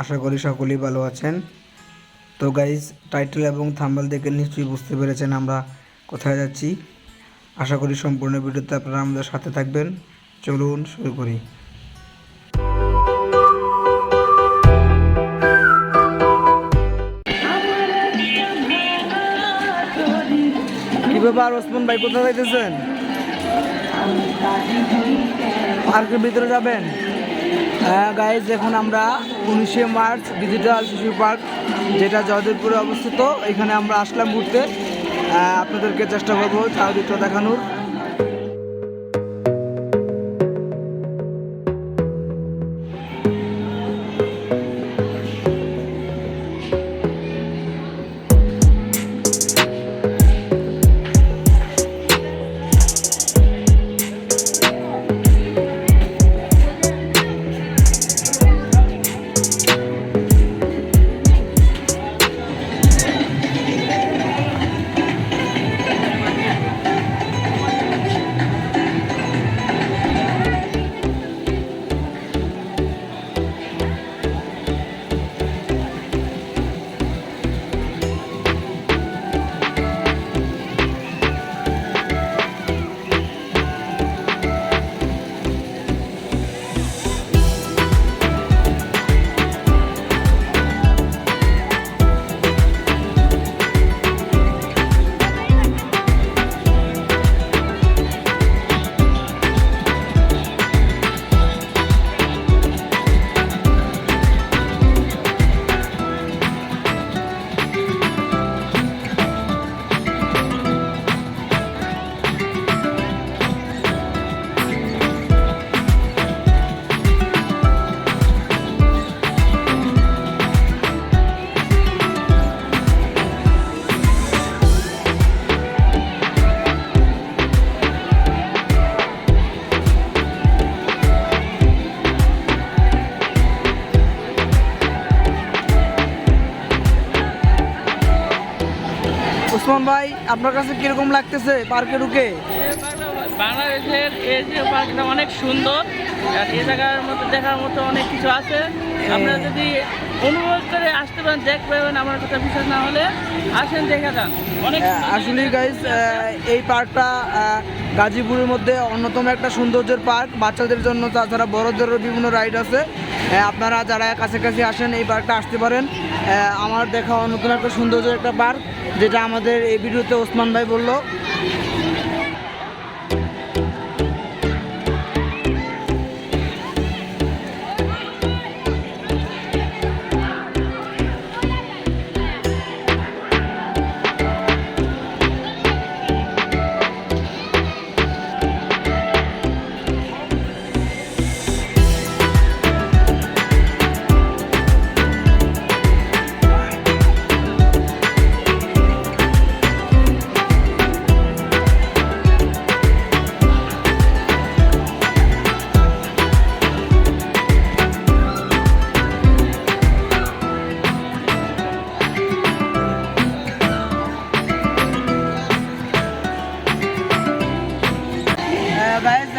আশা করি সকলেই ভালো আছেন। তো গাইজ, টাইটেল এবং থাম্বনেল দেখে নিশ্চয়ই বুঝতে পেরেছেন আমরা কোথায় যাচ্ছি। আশা করি সম্পূর্ণ ভিডিওতে আপনারা আমাদের সাথে থাকবেন। চলুন শুরু করি। কি ব্যাপার ওসমান ভাই, কোথায় যাইতেছেন? পার্কের ভিতরে যাবেন? হ্যাঁ গাইজ, এখন আমরা 19শে মার্চ ডিজিটাল শিশু পার্ক, যেটা জয়দেবপুরে অবস্থিত, এখানে আমরা আসলাম ঘুরতে। আপনাদেরকে চেষ্টা করবো চারিত্র দেখানোর। ওসমান ভাই, আপনার কাছে কিরকম লাগতেছে পার্কে ঢুকে? বাংলাদেশের এই যে পার্কটা অনেক সুন্দর, আর এই জায়গার মধ্যে দেখার মতো অনেক কিছু আছে। আপনারা যদি অনুভব করে আসতে পারেন, দেখবেন। আমার কথা বিশ্বাস না হলে আসেন, দেখা যান। অনেক আসলে গাইজ, এই পার্কটা গাজীপুরের মধ্যে অন্যতম একটা সৌন্দর্যের পার্ক, বাচ্চাদের জন্য, তাছাড়া বড়দেরও বিভিন্ন রাইড আছে। আপনারা যারা কাছাকাছি আসেন এই পার্কটা আসতে পারেন। আমার দেখা অন্যতম একটা সৌন্দর্যের একটা পার্ক, যেটা আমাদের এই ভিডিওতে ওসমান ভাই বললো।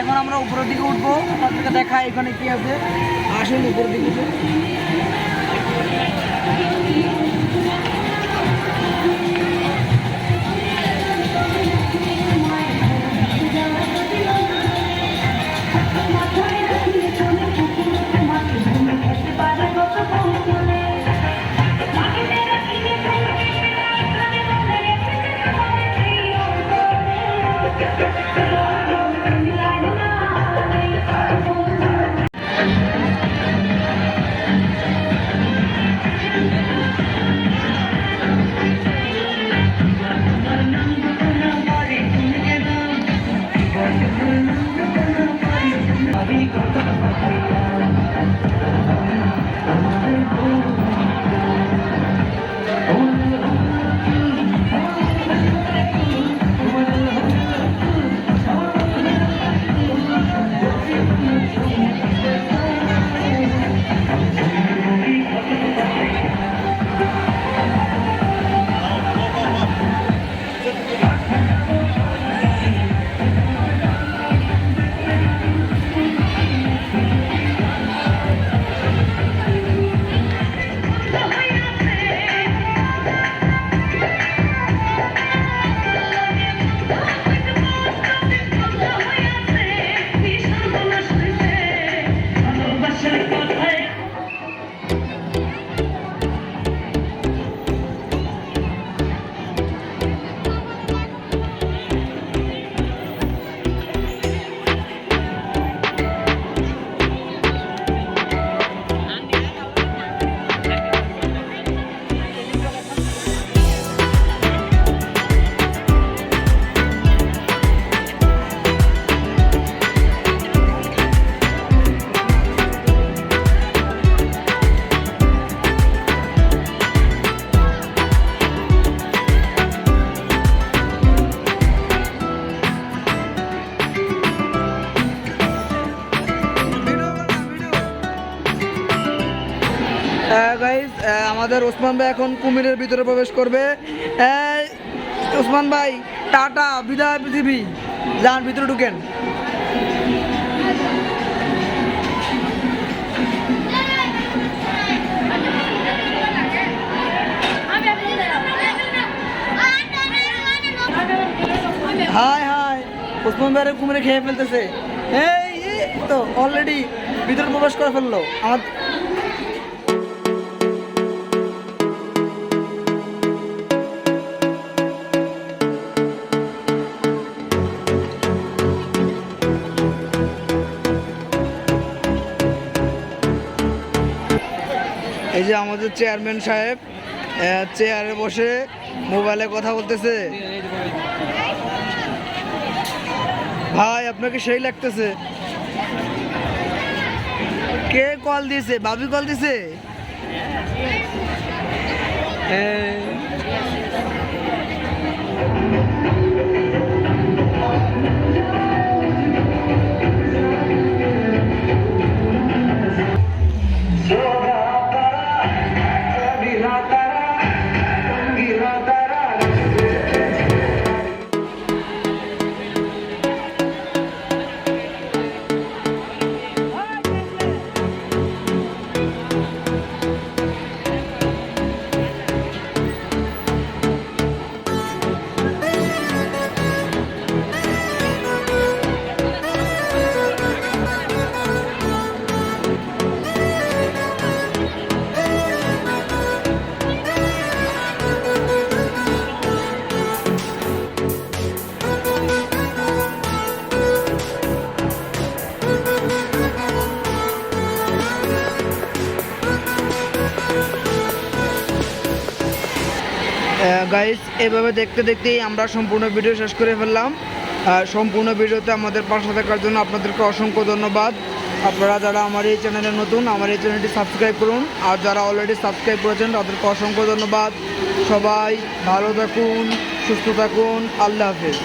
এখন আমরা উপরের দিকে উঠবো, আপনাদেরকে দেখা এখানে কি আছে। আসুন উপরের দিকে উঠে। আমাদের ওসমান ভাই এখন কুমিরের ভিতরে প্রবেশ করবে। এই ওসমান ভাই, টাটা, বিদায় পৃথিবী, যান ভিতরে ঢুকেন। হাই হাই, ওসমান ভাইয়ের কুমিরে খেয়ে ফেলতেছে। এই তো অলরেডি ভিতরে প্রবেশ করে ফেললো আমার। এই যে আমাদের চেয়ারম্যান সাহেব চেয়ারে বসে মোবাইলে কথা বলতেছে। ভাই আপনাকে সেই লাগতেছে। কে কল দিয়েছে? ভাবি কল দিছে? গাইস, এভাবে দেখতে দেখতেই আমরা সম্পূর্ণ ভিডিও শেষ করে ফেললাম। সম্পূর্ণ ভিডিওতে আমাদের পাশে থাকার জন্য আপনাদেরকে অসংখ্য ধন্যবাদ। আপনারা যারা আমার এই চ্যানেলে নতুন, আমার এই চ্যানেলটি সাবস্ক্রাইব করুন, আর যারা অলরেডি সাবস্ক্রাইব করেছেন তাদেরকে অসংখ্য ধন্যবাদ। সবাই ভালো থাকুন, সুস্থ থাকুন, আল্লাহ হাফেজ।